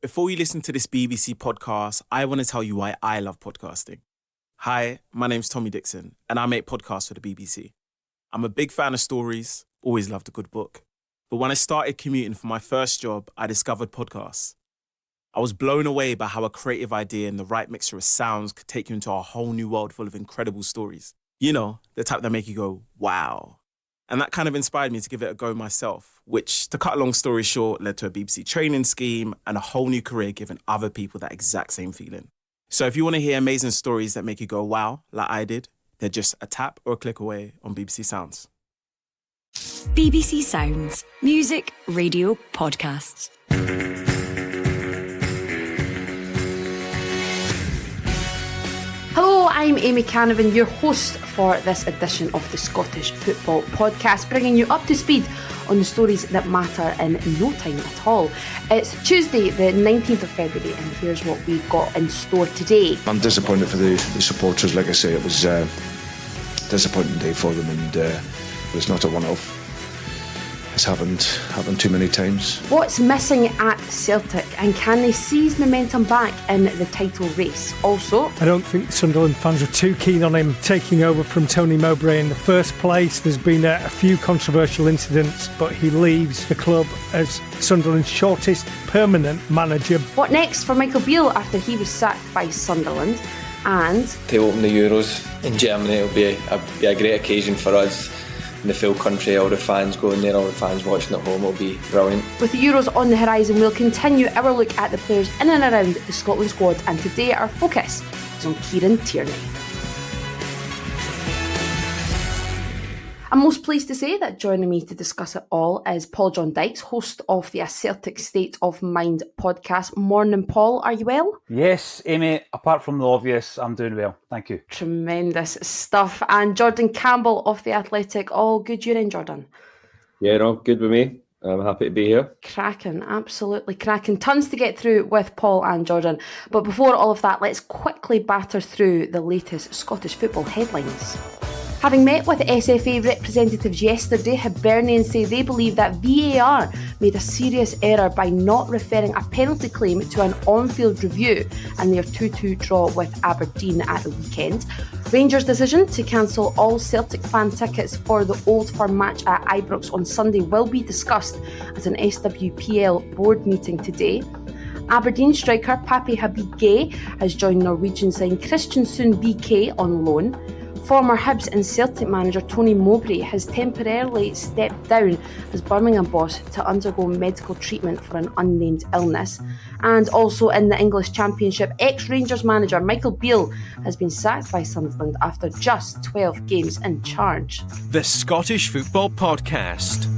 Before you listen to this BBC podcast, I want to tell you why I love podcasting. Hi, my name's Tommy Dixon, and I make podcasts for the BBC. I'm a big fan of stories, always loved a good book. But when I started commuting for my first job, I discovered podcasts. I was blown away by how a creative idea and the right mixture of sounds could take you into a whole new world full of incredible stories. You know, the type that make you go, wow. And that kind of inspired me to give it a go myself, which, to cut a long story short, led to a BBC training scheme and a whole new career giving other people that exact same feeling. So if you want to hear amazing stories that make you go, wow, like I did, they're just a tap or a click away on BBC Sounds. BBC Sounds. Music, radio, podcasts. Hello, I'm Amy Canavan, your host for this edition of the Scottish Football Podcast, bringing you up to speed on the stories that matter in no time at all. It's Tuesday, the 19th of February, and here's what we've got in store today. I'm disappointed for the supporters. Like I say, it was a disappointing day for them, and it's not a one-off. It's happened too many times. What's missing at Celtic, and can they seize momentum back in the title race? Also, I don't think Sunderland fans are too keen on him taking over from Tony Mowbray in the first place. There's been a few controversial incidents, but he leaves the club as Sunderland's shortest permanent manager. what next for Michael Beale after he was sacked by Sunderland? And to open the Euros in Germany, it'll be a great occasion for us. In the full country, all the fans going there, all the fans watching at home, it'll be brilliant. with the Euros on the horizon, we'll continue our look at the players in and around the Scotland squad, and today our focus is on Kieran Tierney. I'm most pleased to say that joining me to discuss it all is Paul John Dykes, host of the A Celtic State of Mind podcast. Morning, Paul. Are you well? Yes, Amy, apart from the obvious, I'm doing well. Thank you. Tremendous stuff. And Jordan Campbell of The Athletic. All good you're in, Jordan? Yeah, no, good with me. I'm happy to be here. Cracking, absolutely cracking. Tons to get through with Paul and Jordan. But before all of that, let's quickly batter through the latest Scottish football headlines. Having met with SFA representatives yesterday, Hibernians say they believe that VAR made a serious error by not referring a penalty claim to an on-field review in their 2-2 draw with Aberdeen at the weekend. Rangers' decision to cancel all Celtic fan tickets for the Old Firm match at Ibrox on Sunday will be discussed at an SWPL board meeting today. Aberdeen striker Papi Habib Gueye has joined Norwegian side Kristiansund BK on loan. Former Hibs and Celtic manager Tony Mowbray has temporarily stepped down as Birmingham boss to undergo medical treatment for an unnamed illness. And also in the English Championship, ex-Rangers manager Michael Beale has been sacked by Sunderland after just 12 games in charge. The Scottish Football Podcast.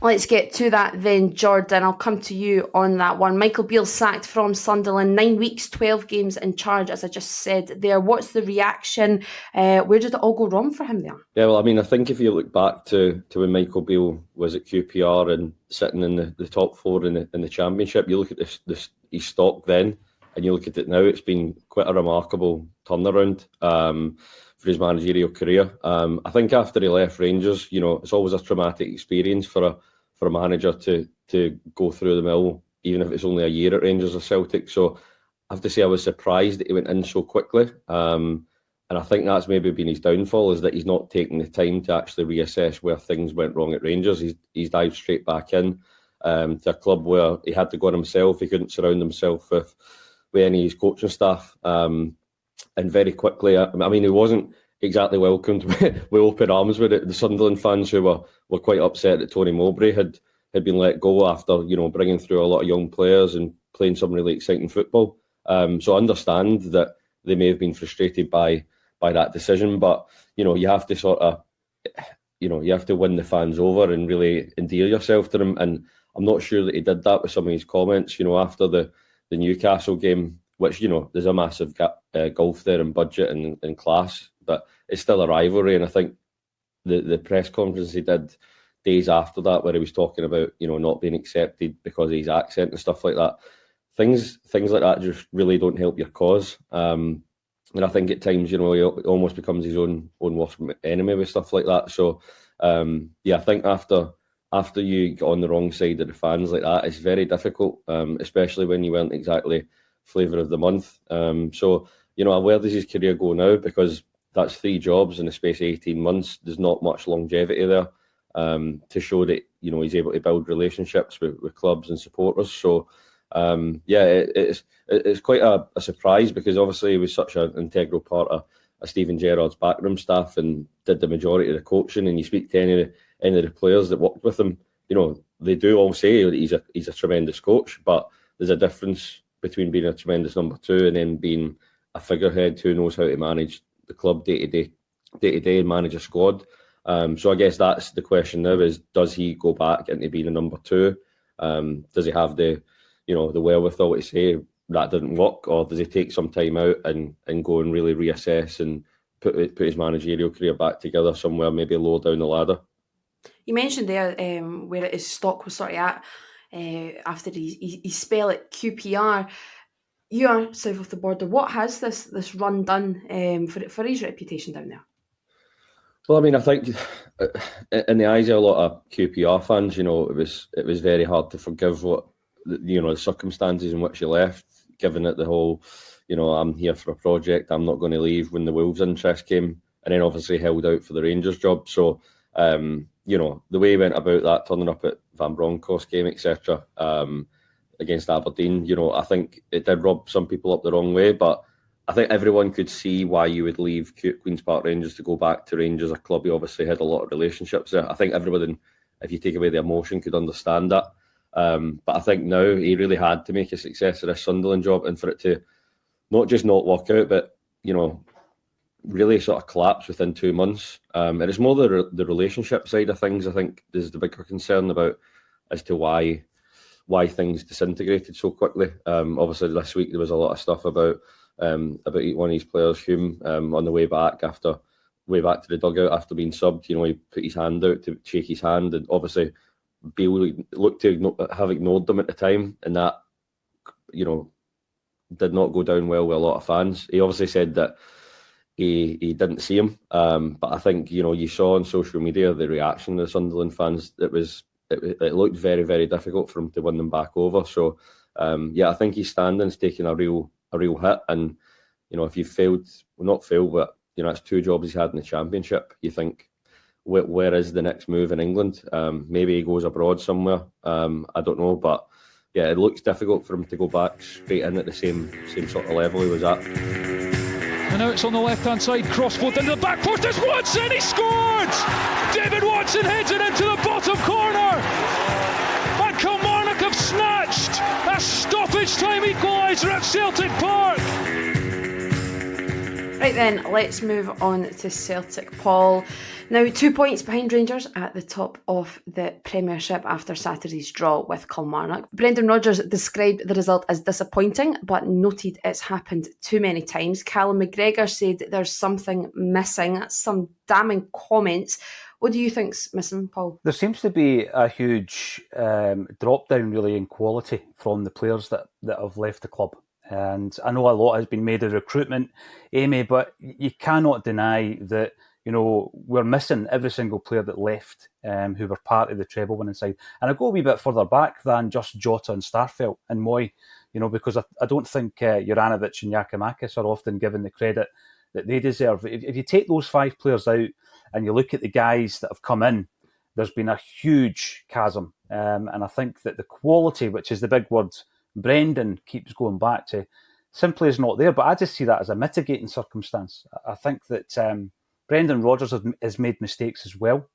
Let's get to that then, Jordan. I'll come to you on that one. Michael Beale sacked from Sunderland, 9 weeks, 12 games in charge, as I just said there. What's the reaction? Where did it all go wrong for him there? Yeah, well, I mean, I think if you look back to when Michael Beale was at QPR and sitting in the top four in the Championship, you look at his stock then, and you look at it now, it's been quite a remarkable turnaround for his managerial career. I think after he left Rangers, you know, it's always a traumatic experience for a manager to go through the mill, even if it's only a year at Rangers or Celtic. So I have to say I was surprised that he went in so quickly. And I think that's maybe been his downfall, is that he's not taking the time to actually reassess where things went wrong at Rangers. He's dived straight back in to a club where he had to go on himself. He couldn't surround himself with any of his coaching staff. And very quickly, I mean, he wasn't exactly welcomed with open arms with the Sunderland fans, who were quite upset that Tony Mowbray had been let go after, you know, bringing through a lot of young players and playing some really exciting football. So I understand that they may have been frustrated by that decision, but, you know, you have to sort of, you know, you have to win the fans over and really endear yourself to them. And I'm not sure that he did that with some of his comments, you know, after the Newcastle game, which, you know, there's a massive gulf there in budget and class, but it's still a rivalry. And I think the press conference he did days after that, where he was talking about, you know, not being accepted because of his accent and stuff like that, things like that just really don't help your cause. And I think at times, you know, he almost becomes his own worst enemy with stuff like that. So, yeah, I think after after you get on the wrong side of the fans like that, it's very difficult, especially when you weren't exactly flavour of the month. So, where does his career go now? Because that's 3 jobs in the space of 18 months. There's not much longevity there to show that, he's able to build relationships with clubs and supporters. So, it's quite a surprise, because obviously he was such an integral part of Stephen Gerrard's backroom staff and did the majority of the coaching. And you speak to any of the players that worked with him, they do all say that he's a tremendous coach, but there's a difference between being a tremendous number 2 and then being a figurehead who knows how to manage the club day to day and manage a squad. So I guess that's the question now: is does he go back into being a number 2? Does he have the wherewithal to say that didn't work, or does he take some time out and go and really reassess and put his managerial career back together somewhere, maybe lower down the ladder? You mentioned there where his stock was sort of at after his spell at QPR. You are south of the border. What has this run done for his reputation down there? Well, I mean, I think in the eyes of a lot of QPR fans, it was very hard to forgive what the circumstances in which he left, given that the whole, I'm here for a project, I'm not going to leave, when the Wolves interest came, and then obviously held out for the Rangers job. So, the way he went about that, turning up at Van Bronckhorst game, etc., against Aberdeen, I think it did rub some people up the wrong way, but I think everyone could see why you would leave Queen's Park Rangers to go back to Rangers, a club he obviously had a lot of relationships there. I think everybody, if you take away the emotion, could understand that. But I think now he really had to make a success of this Sunderland job, and for it to not just not work out, but really sort of collapse within 2 months. And it's more the relationship side of things, I think, is the bigger concern about as to why things disintegrated so quickly. Obviously, this week there was a lot of stuff about one of his players, Hume, on the way back to the dugout after being subbed. He put his hand out to shake his hand, and obviously Beale looked to have ignored them at the time, and that did not go down well with a lot of fans. He obviously said that he didn't see him, but I think you saw on social media the reaction of the Sunderland fans. It looked very, very difficult for him to win them back over. So I think his standing's taken a real hit, and if you not failed, but it's 2 jobs he's had in the Championship. You think, where is the next move in England? Maybe he goes abroad somewhere. I don't know, but yeah, it looks difficult for him to go back straight in at the same sort of level he was at. And now it's on the left-hand side, crossfield into the back post. There's Watson, he scored! David Watson heads it into the bottom corner. And Kilmarnock have snatched a stoppage-time equaliser at Celtic Park. Right then, let's move on to Celtic, Paul. Now, 2 points behind Rangers at the top of the Premiership after Saturday's draw with Kilmarnock. Brendan Rodgers described the result as disappointing, but noted it's happened too many times. Callum McGregor said there's something missing, some damning comments. What do you think's missing, Paul? There seems to be a huge drop down, really, in quality from the players that have left the club. And I know a lot has been made of recruitment, Amy, but you cannot deny that we're missing every single player that left who were part of the treble winning side. And I go a wee bit further back than just Jota and Starfelt and Moy, because I don't think Juranovic and Giakoumakis are often given the credit that they deserve. If you take those 5 players out and you look at the guys that have come in, there's been a huge chasm. And I think that the quality, which is the big word Brendan keeps going back to, simply is not there. But I just see that as a mitigating circumstance. I think that Brendan Rodgers has made mistakes as well.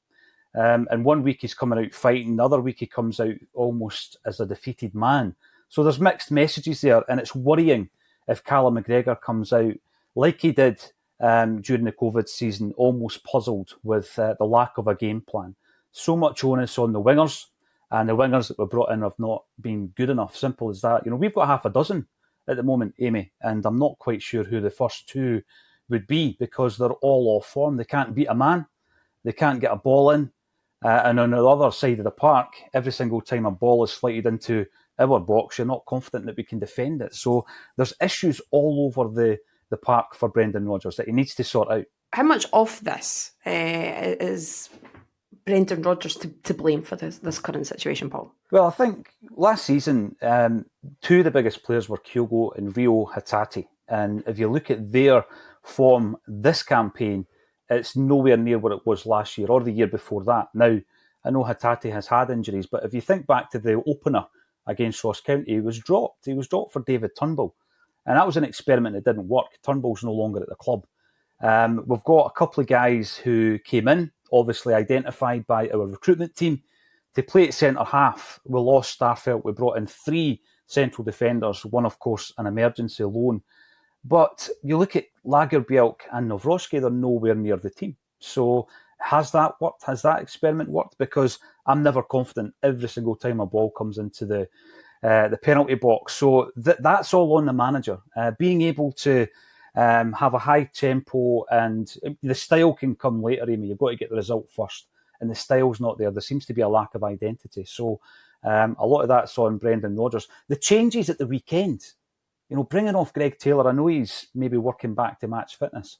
And 1 week he's coming out fighting, the other week he comes out almost as a defeated man. So there's mixed messages there, and it's worrying if Callum McGregor comes out like he did during the COVID season, almost puzzled with the lack of a game plan. So much onus on the wingers, and the wingers that were brought in have not been good enough. Simple as that. We've got half a dozen at the moment, Amy, and I'm not quite sure who the first 2 would be, because they're all off form. They can't beat a man. They can't get a ball in. And on the other side of the park, every single time a ball is flighted into our box, you're not confident that we can defend it. So there's issues all over the park for Brendan Rodgers that he needs to sort out. How much of this is Brendan Rodgers to blame for this current situation, Paul? Well, I think last season, two of the biggest players were Kyogo and Rio Hatate. And if you look at their form this campaign, it's nowhere near what it was last year or the year before that. Now, I know Hatate has had injuries, but if you think back to the opener against Ross County, he was dropped. He was dropped for David Turnbull. And that was an experiment that didn't work. Turnbull's no longer at the club. We've got a couple of guys who came in, obviously identified by our recruitment team, to play at centre-half. We lost Starfelt. We brought in 3 central defenders, one, of course, an emergency loan. But you look at Lagerbielke and Novrotsky, they're nowhere near the team. So has that worked? Has that experiment worked? Because I'm never confident every single time a ball comes into the penalty box. So that's all on the manager. Being able to have a high tempo, and the style can come later, Amy. You've got to get the result first. And the style's not there. There seems to be a lack of identity. So a lot of that's on Brendan Rodgers. The changes at the weekend, bringing off Greg Taylor, I know he's maybe working back to match fitness,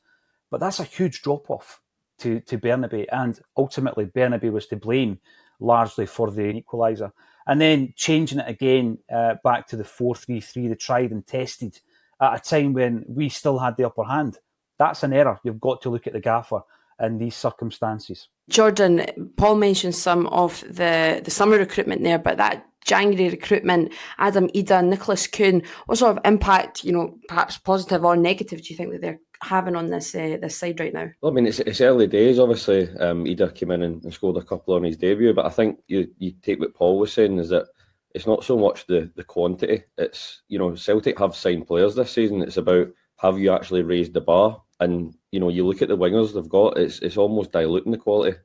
but that's a huge drop-off to Bernabe. And ultimately, Bernabe was to blame largely for the equaliser. And then changing it again back to the 4-3-3, the tried and tested, at a time when we still had the upper hand. That's an error. You've got to look at the gaffer in these circumstances. Jordan, Paul mentioned some of the summer recruitment there, but that January recruitment, Adam Ida, Nicholas Kuhn, what sort of impact, perhaps positive or negative, do you think that they're having on this side right now? Well, I mean, it's early days, obviously. Ida came in and scored a couple on his debut, but I think you take what Paul was saying, is that it's not so much the quantity. It's, Celtic have signed players this season. It's about, have you actually raised the bar? And, you look at the wingers they've got, it's almost diluting the quality.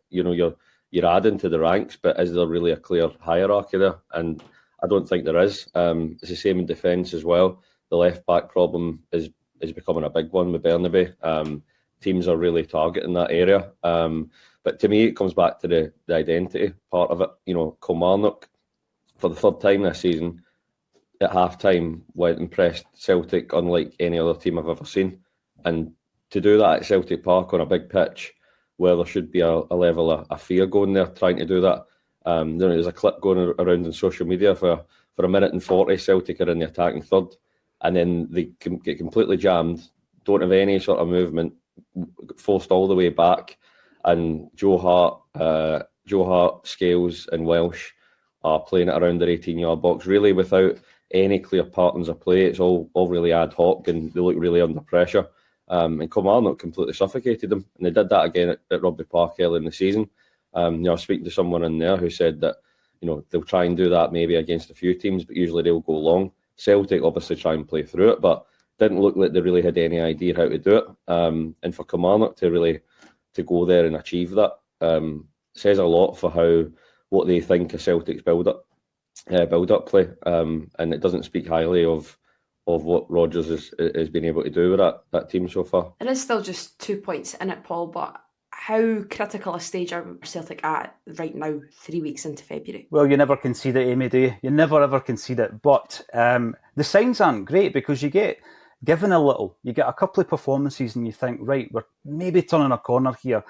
You're adding to the ranks, but is there really a clear hierarchy there? And I don't think there is. It's the same in defence as well. The left-back problem is becoming a big one with Bernabe. Teams are really targeting that area. But to me, it comes back to the identity part of it. Kilmarnock, for the third time this season, at half-time, went and pressed Celtic unlike any other team I've ever seen. And to do that at Celtic Park on a big pitch, where there should be a level of fear going there, trying to do that. There's a clip going around on social media for a minute and 40, Celtic are in the attacking third, and then they get completely jammed, don't have any sort of movement, forced all the way back, and Joe Hart, Scales and Welsh are playing it around their 18-yard box, really without any clear patterns of play. It's all really ad hoc, and they look really under pressure. And Kilmarnock completely suffocated them, and they did that again at Rugby Park early in the season. I was speaking to someone in there who said that they'll try and do that maybe against a few teams, but usually they'll go long. Celtic obviously try and play through it, but didn't look like they really had any idea how to do it. And for Kilmarnock to go there and achieve that says a lot for what they think of Celtic's build-up play, and it doesn't speak highly of what Rodgers has been able to do with that team so far. It is still just 2 points in it, Paul, but how critical a stage are Celtic at right now, 3 weeks into February? Well, you never concede it, Amy, do you? You never ever concede it. But the signs aren't great, because you get given a little. You get a couple of performances and you think, right, we're maybe turning a corner here.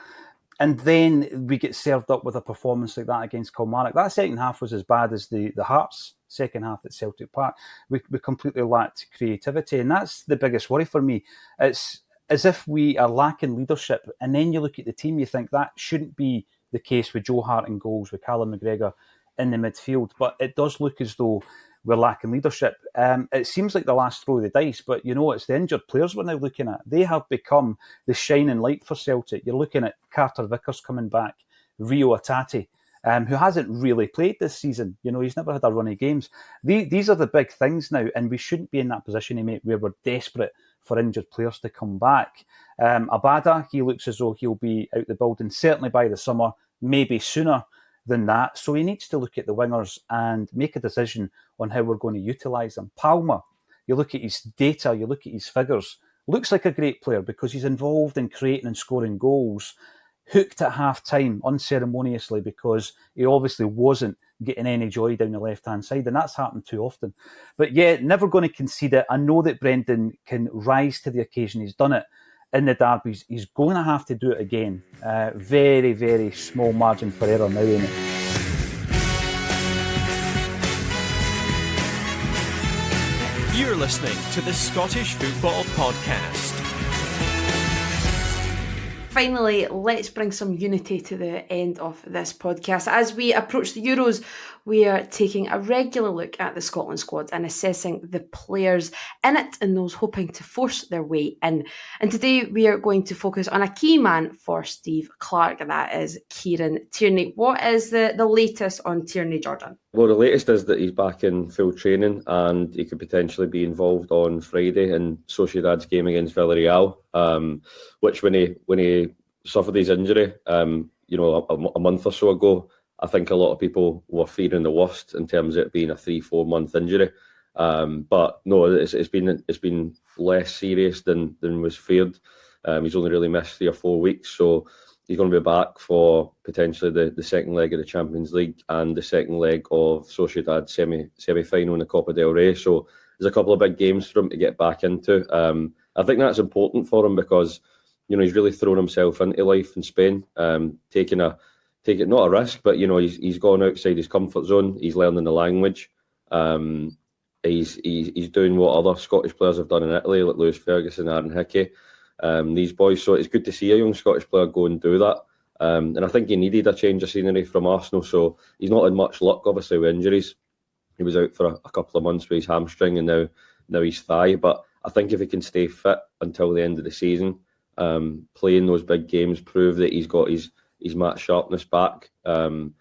And then we get served up with a performance like that against Kilmarnock. That second half was as bad as the Hearts' second half at Celtic Park. We completely lacked creativity, and that's the biggest worry for me. It's as if we are lacking leadership, and then you look at the team, you think that shouldn't be the case with Joe Hart in goals, with Callum McGregor in the midfield, but it does look as though we're lacking leadership. It seems like the last throw of the dice, but it's the injured players we're now looking at. They have become the shining light for Celtic. You're looking at Carter Vickers coming back, Rio Hatate, who hasn't really played this season. He's never had a run of games. These are the big things now, and we shouldn't be in that position, mate, where we're desperate for injured players to come back. Abada, he looks as though he'll be out the building, certainly by the summer, maybe sooner than that. So he needs to look at the wingers and make a decision on how we're going to utilise them. Palmer, you look at his data, you look at his figures, looks like a great player because he's involved in creating and scoring goals. Hooked at half-time unceremoniously because he obviously wasn't getting any joy down the left-hand side, and that's happened too often. But yeah, never going to concede it. I know that Brendan can rise to the occasion. He's done it in the derbies, he's going to have to do it again. Very, very small margin for error now, Amy. You're listening to the Scottish Football Podcast. Finally, let's bring some unity to the end of this podcast. As we approach the Euros, we are taking a regular look at the Scotland squad and assessing the players in it and those hoping to force their way in. And today we are going to focus on a key man for Steve Clarke, and that is Kieran Tierney. What is the latest on Tierney, Jordan? Well, the latest is that he's back in full training and he could potentially be involved on Friday in Sociedad's game against Villarreal, which when he suffered his injury, a month or so ago, I think a lot of people were fearing the worst in terms of it being a 3-4 month injury. But no, it's been less serious than was feared. He's only really missed 3 or 4 weeks, so he's going to be back for potentially the second leg of the Champions League and the second leg of Sociedad semi-final in the Copa del Rey. So there's a couple of big games for him to get back into. I think that's important for him because he's really thrown himself into life in Spain, taking not a risk, but he's gone outside his comfort zone. He's learning the language. He's doing what other Scottish players have done in Italy, like Lewis Ferguson, Aaron Hickey. These boys, so it's good to see a young Scottish player go and do that, and I think he needed a change of scenery from Arsenal, so he's not had much luck obviously with injuries. He was out for a couple of months with his hamstring and now his thigh, but I think if he can stay fit until the end of the season, playing those big games, prove that he's got his match sharpness back, playing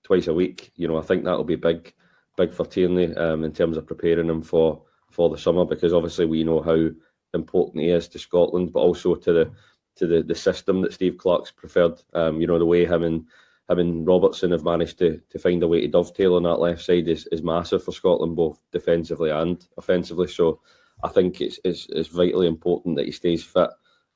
twice a week, I think that'll be big for Tierney in terms of preparing him for the summer, because obviously we know how important he is to Scotland, but also to the system that Steve Clarke's preferred. The way him and Robertson have managed to find a way to dovetail on that left side is massive for Scotland, both defensively and offensively. So I think it's vitally important that he stays fit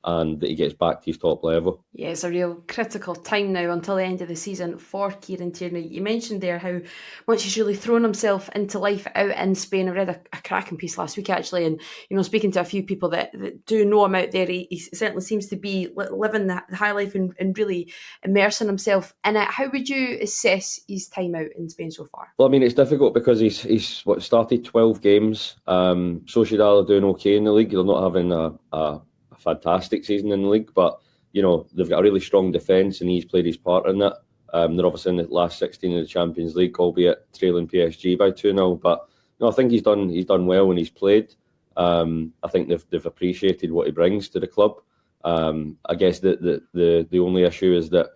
and that he gets back to his top level. Yeah, it's a real critical time now until the end of the season for Kieran Tierney. You mentioned there how much he's really thrown himself into life out in Spain. I read a cracking piece last week actually, and speaking to a few people that do know him out there, he certainly seems to be living the high life and really immersing himself in it. How would you assess his time out in Spain so far? Well, I mean, it's difficult because he's started 12 games. Sociedad are doing okay in the league. They're not having a fantastic season in the league, but they've got a really strong defence and he's played his part in that. They're obviously in the last 16 of the Champions League, albeit trailing PSG by 2-0, but I think he's done well when he's played. I think they've appreciated what he brings to the club. I guess the only issue is that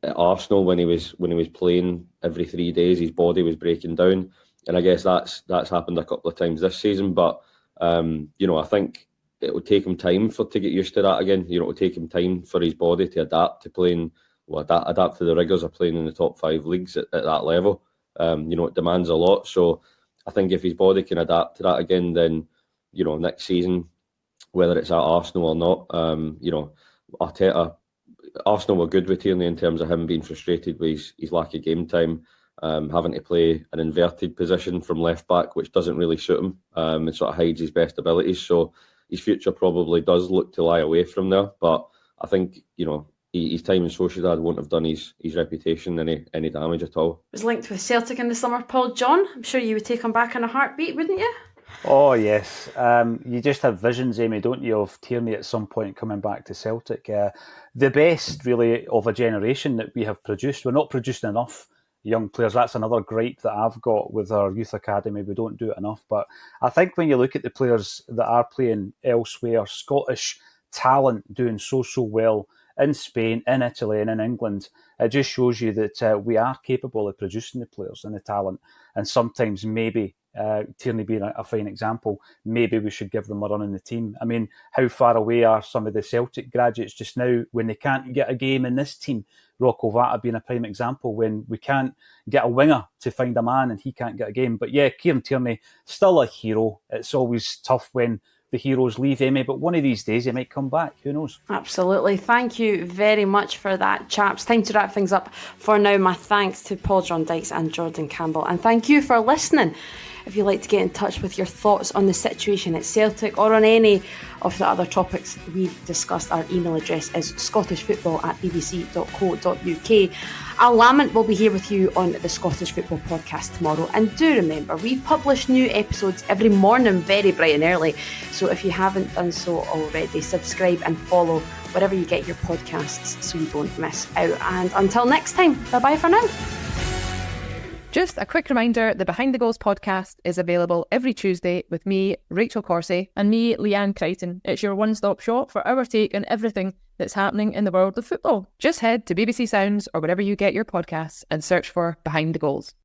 at Arsenal, when he was playing every 3 days, his body was breaking down, and I guess that's happened a couple of times this season. But I think it will take him time to get used to that again. It will take him time for his body to adapt to playing, adapt to the rigours of playing in the top 5 leagues at that level. It demands a lot. So I think if his body can adapt to that again, then next season, whether it's at Arsenal or not, Arteta, Arsenal were good with Tierney in terms of him being frustrated with his lack of game time, having to play an inverted position from left back, which doesn't really suit him. It sort of hides his best abilities. So his future probably does look to lie away from there. But I think, his time in Sociedad won't have done his reputation any damage at all. He was linked with Celtic in the summer, Paul. John, I'm sure you would take him back in a heartbeat, wouldn't you? Oh, yes. You just have visions, Amy, don't you, of Tierney at some point coming back to Celtic. The best, really, of a generation that we have produced. We're not producing enough young players. That's another gripe that I've got with our youth academy. We don't do it enough. But I think when you look at the players that are playing elsewhere, Scottish talent doing so well in Spain, in Italy and in England, it just shows you that we are capable of producing the players and the talent. And sometimes maybe, Tierney being a fine example, maybe we should give them a run in the team. I mean, how far away are some of the Celtic graduates just now when they can't get a game in this team? Rocco Vata being a prime example, when we can't get a winger to find a man and he can't get a game. But yeah, Kieran Tierney, still a hero. It's always tough when the heroes leave, Amy, but one of these days he might come back. Who knows? Absolutely. Thank you very much for that, chaps. Time to wrap things up for now. My thanks to Paul John Dykes and Jordan Campbell. And thank you for listening. If you'd like to get in touch with your thoughts on the situation at Celtic or on any of the other topics we've discussed, our email address is scottishfootball@bbc.co.uk. Al Lamont will be here with you on the Scottish Football Podcast tomorrow. And do remember, we publish new episodes every morning, very bright and early. So if you haven't done so already, subscribe and follow wherever you get your podcasts so you don't miss out. And until next time, bye-bye for now. Just a quick reminder, the Behind the Goals podcast is available every Tuesday with me, Rachel Corsey, and me, Leanne Crichton. It's your one-stop shop for our take on everything that's happening in the world of football. Just head to BBC Sounds or wherever you get your podcasts and search for Behind the Goals.